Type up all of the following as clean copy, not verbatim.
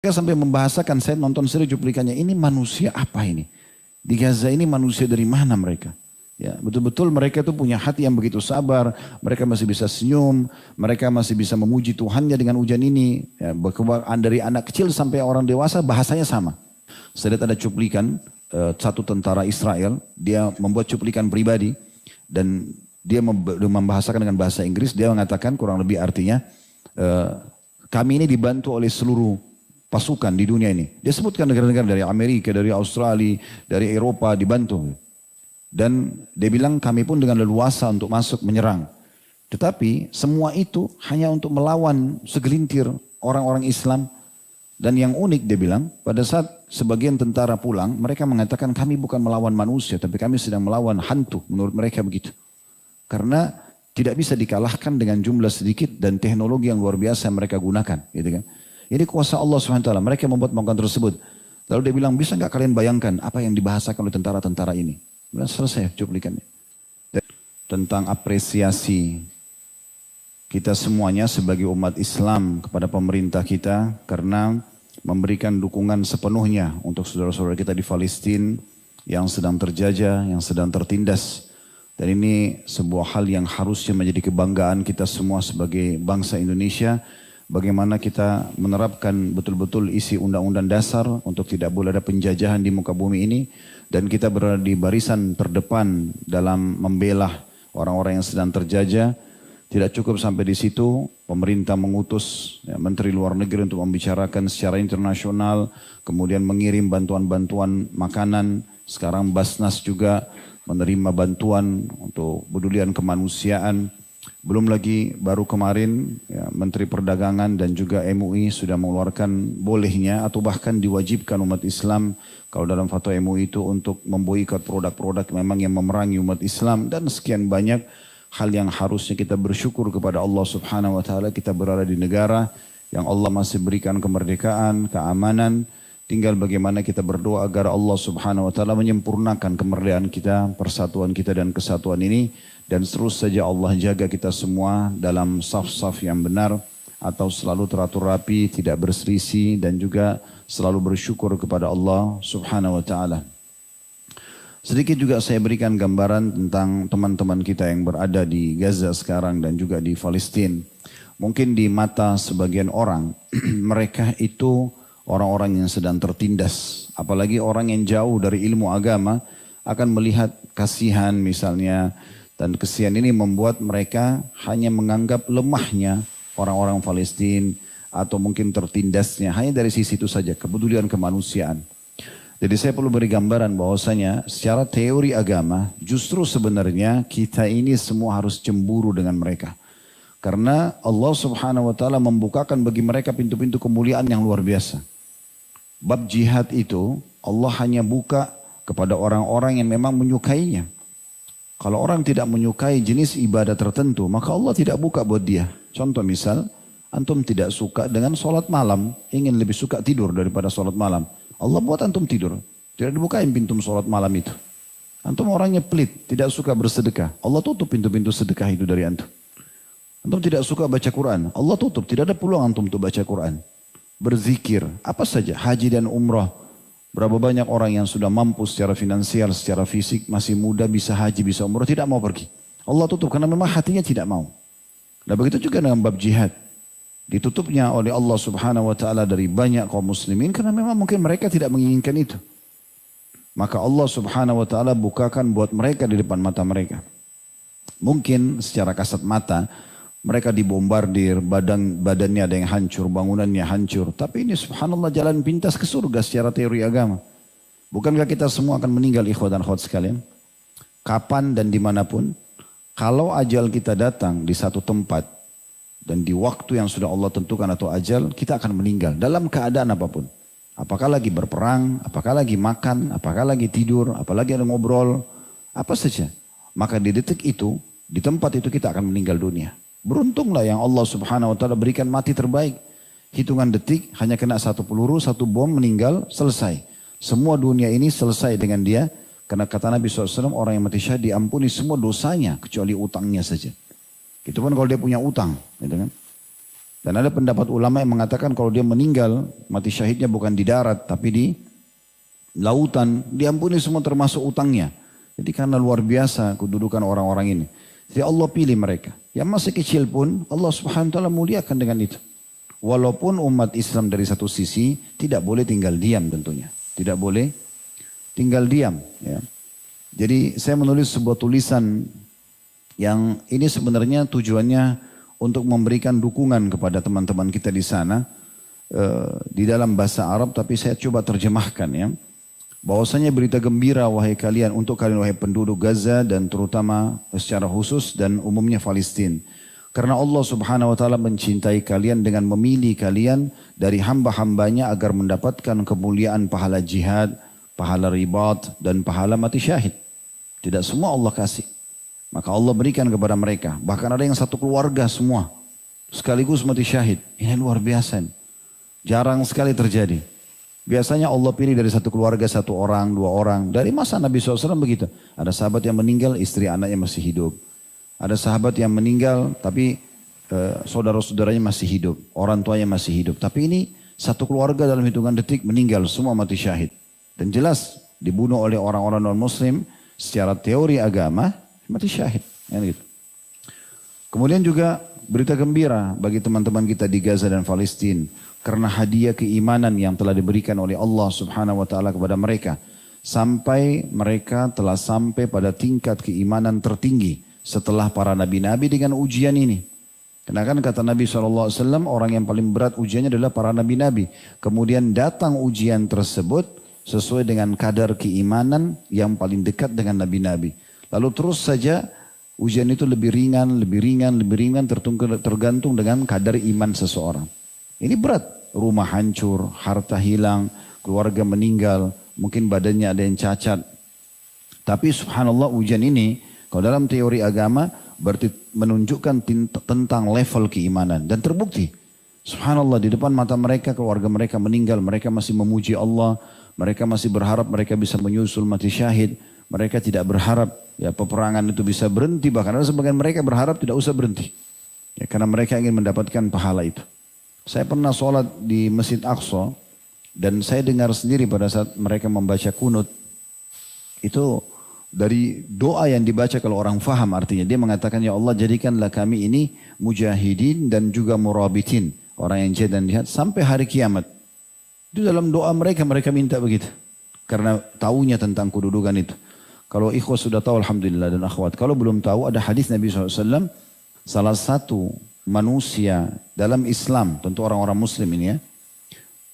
Mereka sampai membahasakan, saya nonton seri cuplikannya, ini manusia apa ini? Di Gaza ini manusia dari mana mereka? Ya, betul-betul mereka itu punya hati yang begitu sabar, mereka masih bisa senyum, mereka masih bisa memuji Tuhannya dengan hujan ini. Ya, dari anak kecil sampai orang dewasa bahasanya sama. Saya lihat ada cuplikan satu tentara Israel, dia membuat cuplikan pribadi dan dia membahasakan dengan bahasa Inggris, dia mengatakan kurang lebih artinya, kami ini dibantu oleh seluruh pasukan di dunia ini. Dia sebutkan negara-negara dari Amerika, dari Australia, dari Eropa dibantu. Dan dia bilang kami pun dengan leluasa untuk masuk menyerang. Tetapi semua itu hanya untuk melawan segelintir orang-orang Islam. Dan yang unik dia bilang, pada saat sebagian tentara pulang, mereka mengatakan kami bukan melawan manusia, tapi kami sedang melawan hantu. Menurut mereka begitu. Karena tidak bisa dikalahkan dengan jumlah sedikit dan teknologi yang luar biasa yang mereka gunakan. Gitu kan. Ini kuasa Allah SWT. Mereka membuat makanan tersebut. Lalu dia bilang, bisa nggak kalian bayangkan apa yang dibahasakan oleh tentara-tentara ini? Sudah selesai cuplikannya. Tentang apresiasi kita semuanya sebagai umat Islam kepada pemerintah kita. Karena memberikan dukungan sepenuhnya untuk saudara-saudara kita di Palestina yang sedang terjajah, yang sedang tertindas. Dan ini sebuah hal yang harusnya menjadi kebanggaan kita semua sebagai bangsa Indonesia. Bagaimana kita menerapkan betul-betul isi undang-undang dasar untuk tidak boleh ada penjajahan di muka bumi ini. Dan kita berada di barisan terdepan dalam membela orang-orang yang sedang terjajah. Tidak cukup sampai di situ, pemerintah mengutus Menteri Luar Negeri untuk membicarakan secara internasional. Kemudian mengirim bantuan-bantuan makanan. Sekarang Basnas juga menerima bantuan untuk pedulian kemanusiaan. Belum lagi baru kemarin Menteri Perdagangan dan juga MUI sudah mengeluarkan bolehnya atau bahkan diwajibkan umat Islam kalau dalam fatwa MUI itu untuk memboikot produk-produk memang yang memerangi umat Islam dan sekian banyak hal yang harusnya kita bersyukur kepada Allah Subhanahu wa taala. Kita berada di negara yang Allah masih berikan kemerdekaan, keamanan. Tinggal bagaimana kita berdoa agar Allah Subhanahu wa taala menyempurnakan kemerdekaan kita, persatuan kita dan kesatuan ini. Dan terus saja Allah jaga kita semua dalam saf-saf yang benar atau selalu teratur rapi, tidak berselisih dan juga selalu bersyukur kepada Allah Subhanahu wa taala. Sedikit juga saya berikan gambaran tentang teman-teman kita yang berada di Gaza sekarang dan juga di Palestina. Mungkin di mata sebagian orang mereka itu orang-orang yang sedang tertindas, apalagi orang yang jauh dari ilmu agama akan melihat kasihan misalnya. Dan kesian ini membuat mereka hanya menganggap lemahnya orang-orang Palestina atau mungkin tertindasnya. Hanya dari sisi itu saja, kepedulian kemanusiaan. Jadi saya perlu beri gambaran bahwasanya secara teori agama justru sebenarnya kita ini semua harus cemburu dengan mereka. Karena Allah Subhanahu wa taala membukakan bagi mereka pintu-pintu kemuliaan yang luar biasa. Bab jihad itu Allah hanya buka kepada orang-orang yang memang menyukainya. Kalau orang tidak menyukai jenis ibadah tertentu, maka Allah tidak buka buat dia. Contoh misal, antum tidak suka dengan sholat malam, ingin lebih suka tidur daripada sholat malam. Allah buat antum tidur, tidak dibukain pintu sholat malam itu. Antum orangnya pelit, tidak suka bersedekah. Allah tutup pintu-pintu sedekah itu dari antum. Antum tidak suka baca Quran, Allah tutup, tidak ada peluang antum untuk baca Quran. Berzikir, apa saja, haji dan umrah. Berapa banyak orang yang sudah mampu secara finansial, secara fisik, masih muda, bisa haji, bisa umrah, tidak mau pergi. Allah tutup karena memang hatinya tidak mau. Dan begitu juga dengan bab jihad. Ditutupnya oleh Allah Subhanahu wa taala dari banyak kaum muslimin karena memang mungkin mereka tidak menginginkan itu. Maka Allah Subhanahu wa taala bukakan buat mereka di depan mata mereka. Mungkin secara kasat mata mereka dibombardir, badannya ada yang hancur, bangunannya hancur. Tapi ini subhanallah jalan pintas ke surga secara teori agama. Bukankah kita semua akan meninggal ikhwat dan akhwat sekalian? Kapan dan dimanapun. Kalau ajal kita datang di satu tempat dan di waktu yang sudah Allah tentukan atau ajal, kita akan meninggal dalam keadaan apapun. Apakah lagi berperang, apakah lagi makan, apakah lagi tidur, apalagi ada ngobrol, apa saja. Maka di detik itu, di tempat itu kita akan meninggal dunia. Beruntunglah yang Allah Subhanahu wa taala berikan mati terbaik. Hitungan detik hanya kena satu peluru, satu bom, meninggal, selesai. Semua dunia ini selesai dengan dia. Karena kata Nabi SAW, orang yang mati syahid diampuni semua dosanya kecuali utangnya saja. Itu pun kalau dia punya utang, gitu kan. Dan ada pendapat ulama yang mengatakan kalau dia meninggal, mati syahidnya bukan di darat tapi di lautan, diampuni semua termasuk utangnya. Jadi karena luar biasa kedudukan orang-orang ini. Jadi Allah pilih mereka. Yang masih kecil pun Allah Subhanahu wa taala muliakan dengan itu. Walaupun umat Islam dari satu sisi tidak boleh tinggal diam tentunya. Tidak boleh tinggal diam. Ya. Jadi saya menulis sebuah tulisan yang ini sebenarnya tujuannya untuk memberikan dukungan kepada teman-teman kita di sana di dalam bahasa Arab, tapi saya coba terjemahkan ya. Bahwasanya berita gembira wahai kalian, untuk kalian wahai penduduk Gaza dan terutama secara khusus dan umumnya Palestina. Karena Allah Subhanahu wa taala mencintai kalian dengan memilih kalian dari hamba-hambanya agar mendapatkan kemuliaan pahala jihad, pahala ribat dan pahala mati syahid. Tidak semua Allah kasih. Maka Allah berikan kepada mereka. Bahkan ada yang satu keluarga semua. Sekaligus mati syahid. Ini luar biasa. Jarang sekali terjadi. Biasanya Allah pilih dari satu keluarga, satu orang, dua orang. Dari masa Nabi SAW begitu. Ada sahabat yang meninggal, istri anaknya masih hidup. Ada sahabat yang meninggal, tapi saudara-saudaranya masih hidup. Orang tuanya masih hidup. Tapi ini satu keluarga dalam hitungan detik meninggal. Semua mati syahid. Dan jelas dibunuh oleh orang-orang non-muslim. Secara teori agama, mati syahid. Gitu. Kemudian juga berita gembira bagi teman-teman kita di Gaza dan Palestina. Karena hadiah keimanan yang telah diberikan oleh Allah Subhanahu wa taala kepada mereka. Sampai mereka telah sampai pada tingkat keimanan tertinggi setelah para nabi-nabi dengan ujian ini. Karena kan kata Nabi SAW, orang yang paling berat ujiannya adalah para nabi-nabi. Kemudian datang ujian tersebut sesuai dengan kadar keimanan yang paling dekat dengan nabi-nabi. Lalu terus saja ujian itu lebih ringan, lebih ringan, lebih ringan tergantung dengan kadar iman seseorang. Ini berat, rumah hancur, harta hilang, keluarga meninggal, mungkin badannya ada yang cacat. Tapi subhanallah ujian ini, kalau dalam teori agama berarti menunjukkan tentang level keimanan. Dan terbukti, subhanallah di depan mata mereka, keluarga mereka meninggal, mereka masih memuji Allah, mereka masih berharap mereka bisa menyusul mati syahid. Mereka tidak berharap ya peperangan itu bisa berhenti. Bahkan ada sebagian mereka berharap tidak usah berhenti. Ya, karena mereka ingin mendapatkan pahala itu. Saya pernah sholat di Masjid Aqsa. Dan saya dengar sendiri pada saat mereka membaca kunut. Itu dari doa yang dibaca kalau orang faham artinya. Dia mengatakan, ya Allah jadikanlah kami ini mujahidin dan juga murabitin. Orang yang jihad dan jihad sampai hari kiamat. Itu dalam doa mereka minta begitu. Karena tahunya tentang kedudukan itu. Kalau ikhwah sudah tahu alhamdulillah dan akhwat. Kalau belum tahu ada hadis Nabi SAW. Salah satu manusia dalam Islam. Tentu orang-orang muslim ini ya.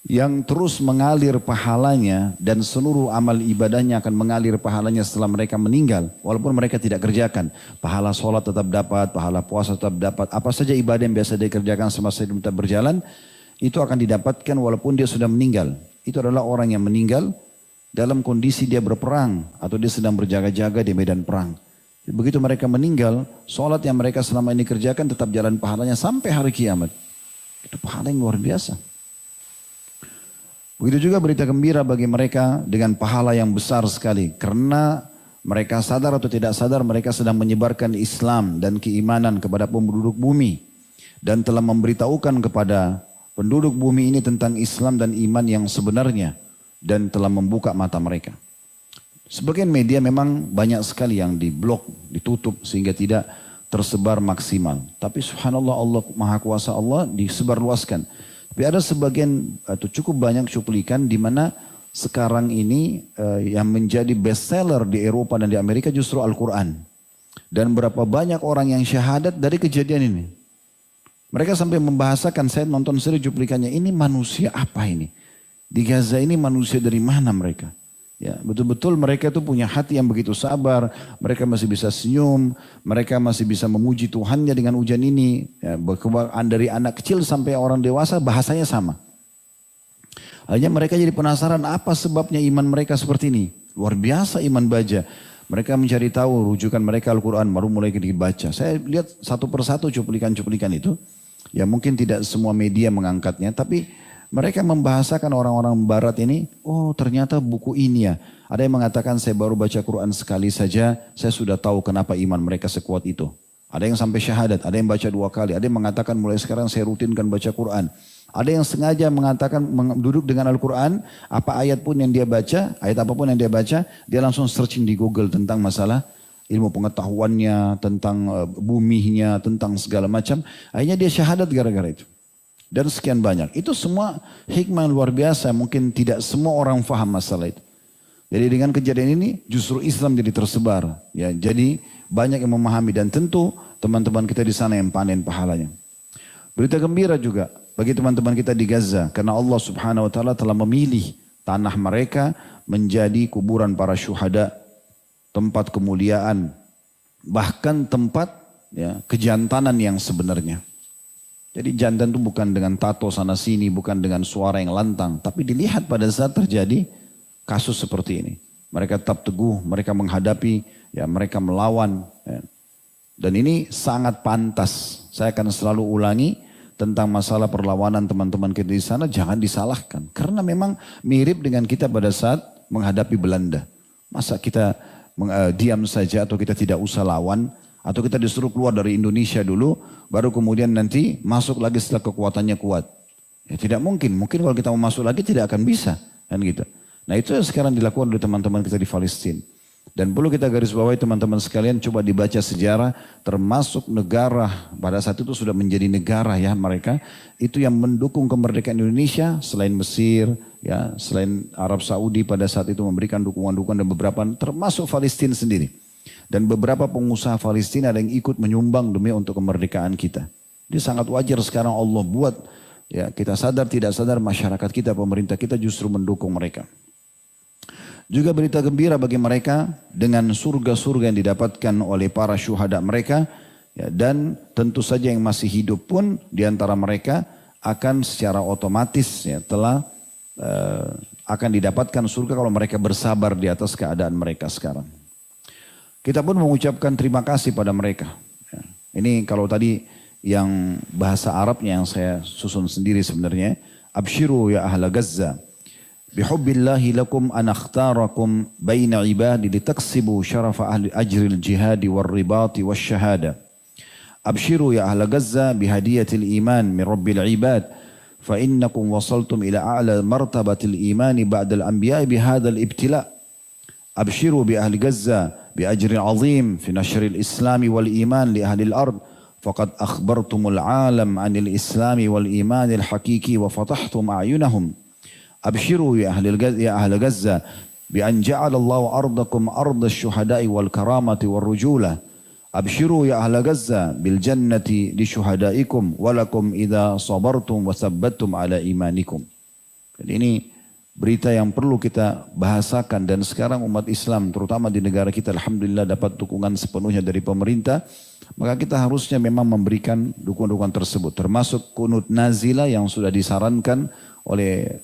Yang terus mengalir pahalanya. Dan seluruh amal ibadahnya akan mengalir pahalanya setelah mereka meninggal. Walaupun mereka tidak kerjakan. Pahala sholat tetap dapat. Pahala puasa tetap dapat. Apa saja ibadah yang biasa dikerjakan semasa hidup tetap berjalan. Itu akan didapatkan walaupun dia sudah meninggal. Itu adalah orang yang meninggal. Dalam kondisi dia berperang atau dia sedang berjaga-jaga di medan perang. Begitu mereka meninggal, sholat yang mereka selama ini kerjakan tetap jalan pahalanya sampai hari kiamat. Itu pahala yang luar biasa. Begitu juga berita gembira bagi mereka dengan pahala yang besar sekali. Karena mereka sadar atau tidak sadar mereka sedang menyebarkan Islam dan keimanan kepada penduduk bumi. Dan telah memberitahukan kepada penduduk bumi ini tentang Islam dan iman yang sebenarnya. Dan telah membuka mata mereka. Sebagian media memang banyak sekali yang diblok, ditutup sehingga tidak tersebar maksimal. Tapi subhanallah Allah Maha Kuasa Allah disebarluaskan. Tapi ada sebagian atau cukup banyak cuplikan di mana sekarang ini yang menjadi bestseller di Eropa dan di Amerika justru Al-Quran. Dan berapa banyak orang yang syahadat dari kejadian ini. Mereka sampai membahasakan, saya nonton seri cuplikannya, ini manusia apa ini? Di Gaza ini manusia dari mana mereka? Ya, betul-betul mereka itu punya hati yang begitu sabar. Mereka masih bisa senyum. Mereka masih bisa memuji Tuhannya dengan ujian ini. Ya, dari anak kecil sampai orang dewasa bahasanya sama. Akhirnya mereka jadi penasaran apa sebabnya iman mereka seperti ini. Luar biasa iman baja. Mereka mencari tahu rujukan mereka Al-Quran baru mulai dibaca. Saya lihat satu persatu cuplikan-cuplikan itu. Ya mungkin tidak semua media mengangkatnya. Tapi mereka membahasakan orang-orang barat ini, oh ternyata buku ini ya. Ada yang mengatakan saya baru baca Quran sekali saja, saya sudah tahu kenapa iman mereka sekuat itu. Ada yang sampai syahadat, ada yang baca 2 kali, ada yang mengatakan mulai sekarang saya rutinkan baca Quran. Ada yang sengaja mengatakan duduk dengan Al-Quran, apa ayat pun yang dia baca, ayat apapun yang dia baca, dia langsung searching di Google tentang masalah ilmu pengetahuannya, tentang buminya, tentang segala macam. Akhirnya dia syahadat gara-gara itu. Dan sekian banyak. Itu semua hikmah yang luar biasa, mungkin tidak semua orang faham masalah itu. Jadi dengan kejadian ini justru Islam jadi tersebar. Ya, jadi banyak yang memahami dan tentu teman-teman kita di sana yang panen pahalanya. Berita gembira juga bagi teman-teman kita di Gaza karena Allah Subhanahu wa taala telah memilih tanah mereka menjadi kuburan para syuhada, tempat kemuliaan, bahkan tempat ya, kejantanan yang sebenarnya. Jadi jantan itu bukan dengan tato sana sini, bukan dengan suara yang lantang, tapi dilihat pada saat terjadi kasus seperti ini. Mereka tetap teguh, mereka menghadapi, ya mereka melawan. Ya. Dan ini sangat pantas. Saya akan selalu ulangi tentang masalah perlawanan teman-teman kita di sana, jangan disalahkan. Karena memang mirip dengan kita pada saat menghadapi Belanda. Masa kita diam saja atau kita tidak usah lawan, atau kita disuruh keluar dari Indonesia dulu, baru kemudian nanti masuk lagi setelah kekuatannya kuat. Ya tidak mungkin, mungkin kalau kita mau masuk lagi tidak akan bisa. Kan gitu. Nah itu yang sekarang dilakukan oleh teman-teman kita di Palestina. Dan perlu kita garis bawahi teman-teman sekalian, coba dibaca sejarah, termasuk negara, pada saat itu sudah menjadi negara ya mereka, itu yang mendukung kemerdekaan Indonesia, selain Mesir, ya selain Arab Saudi pada saat itu memberikan dukungan-dukungan dan beberapa, termasuk Palestina sendiri. Dan beberapa pengusaha Palestina ada yang ikut menyumbang demi untuk kemerdekaan kita. Ini sangat wajar sekarang Allah buat, ya kita sadar tidak sadar masyarakat kita, pemerintah kita justru mendukung mereka. Juga berita gembira bagi mereka dengan surga-surga yang didapatkan oleh para syuhada mereka. Ya, dan tentu saja yang masih hidup pun di antara mereka akan secara otomatis ya, akan didapatkan surga kalau mereka bersabar di atas keadaan mereka sekarang. Kita pun mengucapkan terima kasih pada mereka. Ya, ini kalau tadi yang bahasa Arabnya yang saya susun sendiri sebenarnya. Abshiru ya ahla Gaza. Bihubbillahi lakum an akhtarakum baina ibadi litaksibu syarafa ahli ajril jihadi wal ribati wal syahada. Abshiru ya ahla Gaza bihadiyatil iman min rabbil ibad. Fa innakum wasaltum ila a'la martabatil imani ba'dal anbiya'i bihadal ibtila. Abshiru bi ahli Gaza bi ajrin azim fi nashril islami wal iman li ahli al-ard. Faqad akhbartumul alam anil islami wal imanil hakiki wa fatahtum a'yunahum. Abshiru ya ahli Gaza bi an ja'ala Allahu ardakum ardasy syuhada'i wal karamati wal rujulah. Abshiru ya ahli Gaza bil jannati li syuhada'ikum walakum idza sabartum wa sabbattum ala imanikum. Jadi ini berita yang perlu kita bahasakan dan sekarang umat Islam terutama di negara kita alhamdulillah dapat dukungan sepenuhnya dari pemerintah. Maka kita harusnya memang memberikan dukungan-dukungan tersebut termasuk kunut nazilah yang sudah disarankan oleh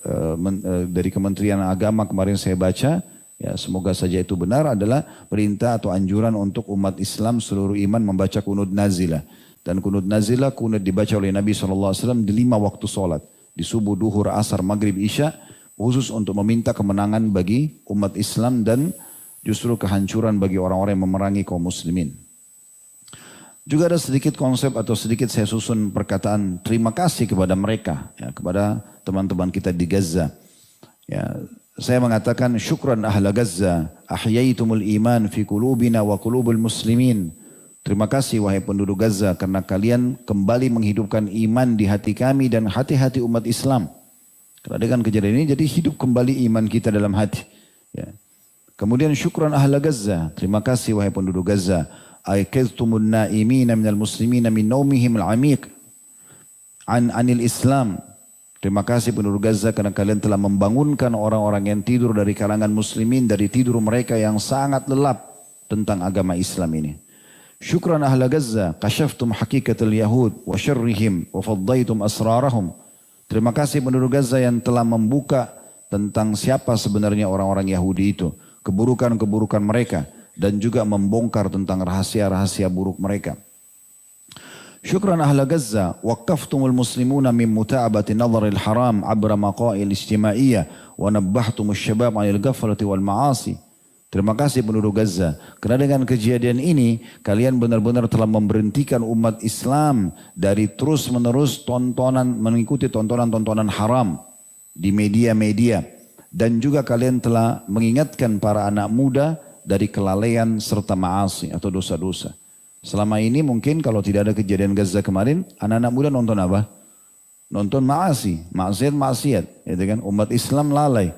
dari Kementerian Agama kemarin saya baca, ya semoga saja itu benar, adalah perintah atau anjuran untuk umat Islam seluruh iman membaca kunut nazilah. Dan kunut nazilah kunut dibaca oleh Nabi SAW di 5 waktu sholat. Di subuh, duhur, asar, maghrib, isya, khusus untuk meminta kemenangan bagi umat Islam dan justru kehancuran bagi orang-orang yang memerangi kaum muslimin. Juga ada sedikit konsep atau sedikit saya susun perkataan terima kasih kepada mereka, ya, kepada teman-teman kita di Gaza. Ya, saya mengatakan syukran ahla Gaza, ahyaitumul iman fi qulubina wa qulubul muslimin. Terima kasih wahai penduduk Gaza karena kalian kembali menghidupkan iman di hati kami dan hati-hati umat Islam. Karena dengan kejadian ini jadi hidup kembali iman kita dalam hati. Ya. Kemudian syukran ahla Gaza, terima kasih wahai penduduk Gaza. Aikaztumun naimina minal muslimina min naumihim al-amiq anil Islam. Terima kasih penduduk Gaza karena kalian telah membangunkan orang-orang yang tidur dari kalangan muslimin dari tidur mereka yang sangat lelap tentang agama Islam ini. Syukran ahla Gaza, kashaftum hakikatul yahud wa syarrihim wa faddaitum asrarahum. Terima kasih penduduk Gaza yang telah membuka tentang siapa sebenarnya orang-orang Yahudi itu, keburukan-keburukan mereka, dan juga membongkar tentang rahasia-rahasia buruk mereka. Syukran ahla Gaza, waqaftumul muslimuna min muta'abati nadharil haram abra maqail ijtimaiyah wa nabbahtumus syabab 'anil ghaflati wal ma'asi. Terima kasih penduduk Gaza. Karena dengan kejadian ini, kalian benar-benar telah memberhentikan umat Islam dari terus-menerus mengikuti tontonan-tontonan haram di media-media. Dan juga kalian telah mengingatkan para anak muda dari kelalaian serta maasi atau dosa-dosa. Selama ini mungkin kalau tidak ada kejadian Gaza kemarin, anak-anak muda nonton apa? Nonton maasi, maksiat, gitu kan? Umat Islam lalai.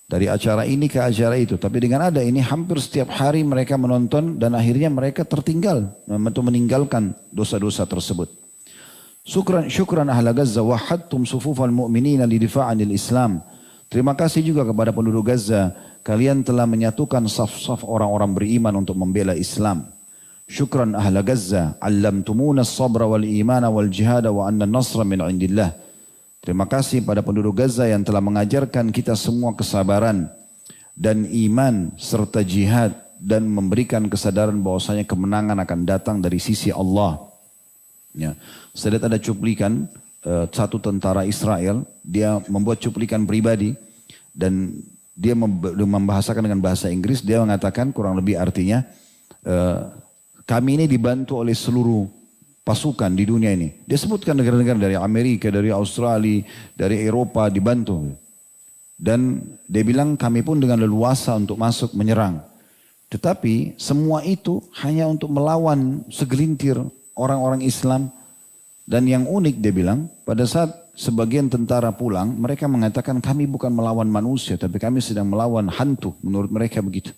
Dari acara ini ke acara itu. Tapi dengan ada ini hampir setiap hari mereka menonton dan akhirnya mereka tertinggal. Meninggalkan dosa-dosa tersebut. Syukran ahla Gaza wahadtum sufufal mu'minina lidifa'anil Islam. Terima kasih juga kepada penduduk Gaza. Kalian telah menyatukan saf-saf orang-orang beriman untuk membela Islam. Syukran ahla Gaza. Allamtumuna as-sabra wal imana wal jihada wa anna nasra min indillah. Terima kasih pada penduduk Gaza yang telah mengajarkan kita semua kesabaran dan iman serta jihad dan memberikan kesadaran bahwasanya kemenangan akan datang dari sisi Allah. Ya. Saya lihat ada cuplikan satu tentara Israel, dia membuat cuplikan pribadi dan dia membahasakan dengan bahasa Inggris. Dia mengatakan kurang lebih artinya kami ini dibantu oleh seluruh pasukan di dunia ini. Dia sebutkan negara-negara dari Amerika, dari Australia, dari Eropa dibantu. Dan dia bilang kami pun dengan leluasa untuk masuk menyerang. Tetapi semua itu hanya untuk melawan segelintir orang-orang Islam. Dan yang unik dia bilang, pada saat sebagian tentara pulang, mereka mengatakan kami bukan melawan manusia, tapi kami sedang melawan hantu. Menurut mereka begitu.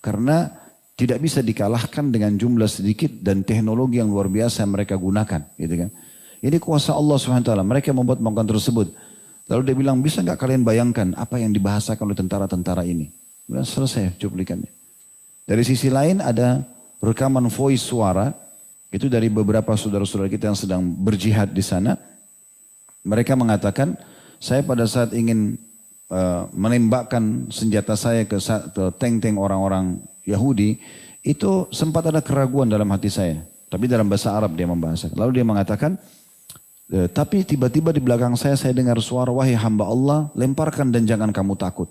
Karena tidak bisa dikalahkan dengan jumlah sedikit dan teknologi yang luar biasa yang mereka gunakan. Gitu kan. Ini kuasa Allah SWT. Mereka membuat makanan tersebut. Lalu dia bilang, bisa nggak kalian bayangkan apa yang dibahasakan oleh tentara-tentara ini? Sudah selesai cuplikannya. Dari sisi lain ada rekaman voice suara. Itu dari beberapa saudara-saudara kita yang sedang berjihad di sana. Mereka mengatakan, saya pada saat ingin menembakkan senjata saya ke tank-tank orang-orang Yahudi, itu sempat ada keraguan dalam hati saya. Tapi dalam bahasa Arab dia membahasakan. Lalu dia mengatakan, tapi tiba-tiba di belakang saya dengar suara, wahai hamba Allah, lemparkan dan jangan kamu takut.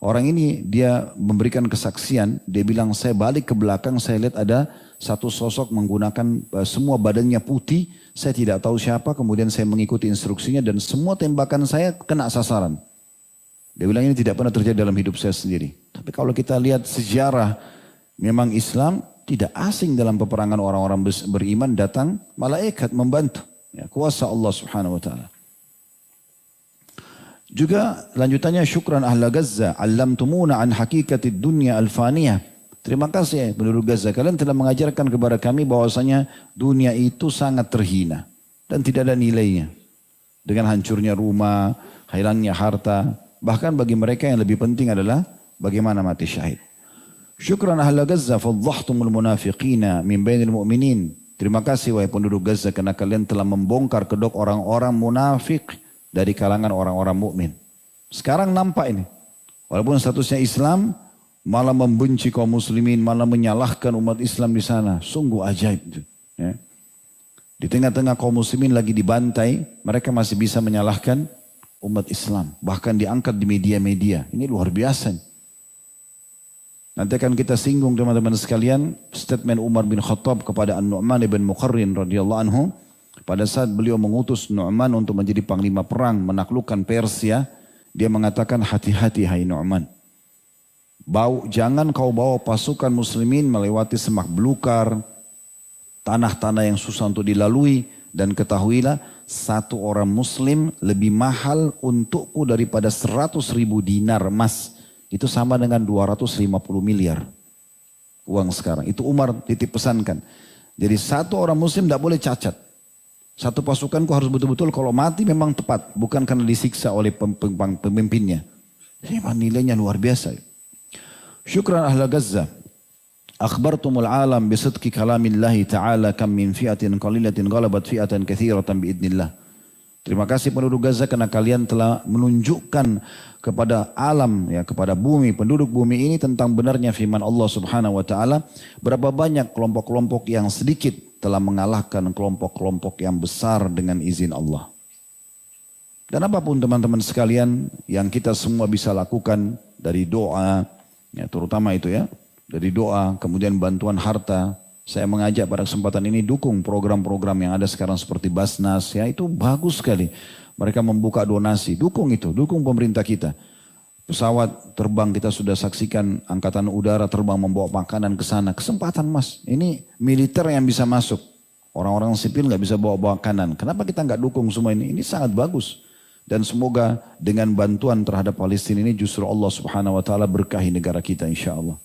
Orang ini dia memberikan kesaksian, dia bilang saya balik ke belakang, saya lihat ada satu sosok menggunakan semua badannya putih, saya tidak tahu siapa, kemudian saya mengikuti instruksinya dan semua tembakan saya kena sasaran. Dia bilang ini tidak pernah terjadi dalam hidup saya sendiri. Tapi kalau kita lihat sejarah, memang Islam tidak asing dalam peperangan orang-orang beriman, datang malaikat membantu. Ya, kuasa Allah Subhanahu wa taala. Juga lanjutannya syukran ahla Gaza, allamtumuna an hakikatid dunya al-faniyah. Terima kasih penduduk Gaza, kalian telah mengajarkan kepada kami bahwasanya dunia itu sangat terhina dan tidak ada nilainya. Dengan hancurnya rumah, hilangnya harta, bahkan bagi mereka yang lebih penting adalah bagaimana mati syahid. Syukran ahla Gaza fadhahtumul munafiqina min bainil mu'minin. Terima kasih wahai penduduk Gaza karena kalian telah membongkar kedok orang-orang munafik dari kalangan orang-orang mukmin. Sekarang nampak ini. Walaupun statusnya Islam, malah membenci kaum muslimin, malah menyalahkan umat Islam di sana. Sungguh ajaib. Ya. Di tengah-tengah kaum muslimin lagi dibantai, mereka masih bisa menyalahkan umat Islam. Bahkan diangkat di media-media. Ini luar biasa. Nanti akan kita singgung teman-teman sekalian statement Umar bin Khattab kepada An-Nu'man ibn Muqarrin radhiyallahu anhu. Pada saat beliau mengutus Nu'man untuk menjadi panglima perang menaklukkan Persia. Dia mengatakan hati-hati hai Nu'man. Jangan kau bawa pasukan muslimin melewati semak belukar. Tanah-tanah yang susah untuk dilalui. Dan ketahuilah satu orang muslim lebih mahal untukku daripada 100.000 dinar emas. Itu sama dengan 250 miliar uang sekarang. Itu Umar titip pesankan. Jadi satu orang muslim tidak boleh cacat. Satu pasukanku harus betul-betul kalau mati memang tepat. Bukan karena disiksa oleh pemimpinnya. Ini nilainya luar biasa. Syukran ahla Gaza. Akhbartumul alam bisidqi kalamillahi ta'ala kam min fi'atin qalilatin ghalabat fi'atan katsiratan biidnillah. Terima kasih penduduk Gaza karena kalian telah menunjukkan kepada alam, ya, kepada bumi, penduduk bumi ini tentang benarnya firman Allah Subhanahu wa taala. Berapa banyak kelompok-kelompok yang sedikit telah mengalahkan kelompok-kelompok yang besar dengan izin Allah. Dan apapun teman-teman sekalian yang kita semua bisa lakukan dari doa, Ya, terutama itu ya. Dari doa, kemudian bantuan harta. Saya mengajak pada kesempatan ini dukung program-program yang ada sekarang seperti Basnas. Ya, itu bagus sekali. Mereka membuka donasi. Dukung itu, dukung pemerintah kita. Pesawat terbang kita sudah saksikan, angkatan udara terbang membawa makanan ke sana. Kesempatan mas, ini militer yang bisa masuk. Orang-orang sipil nggak bisa bawa makanan. Kenapa kita nggak dukung semua ini? Ini sangat bagus. Dan semoga dengan bantuan terhadap Palestina ini justru Allah subhanahu wa ta'ala berkahi negara kita insya Allah.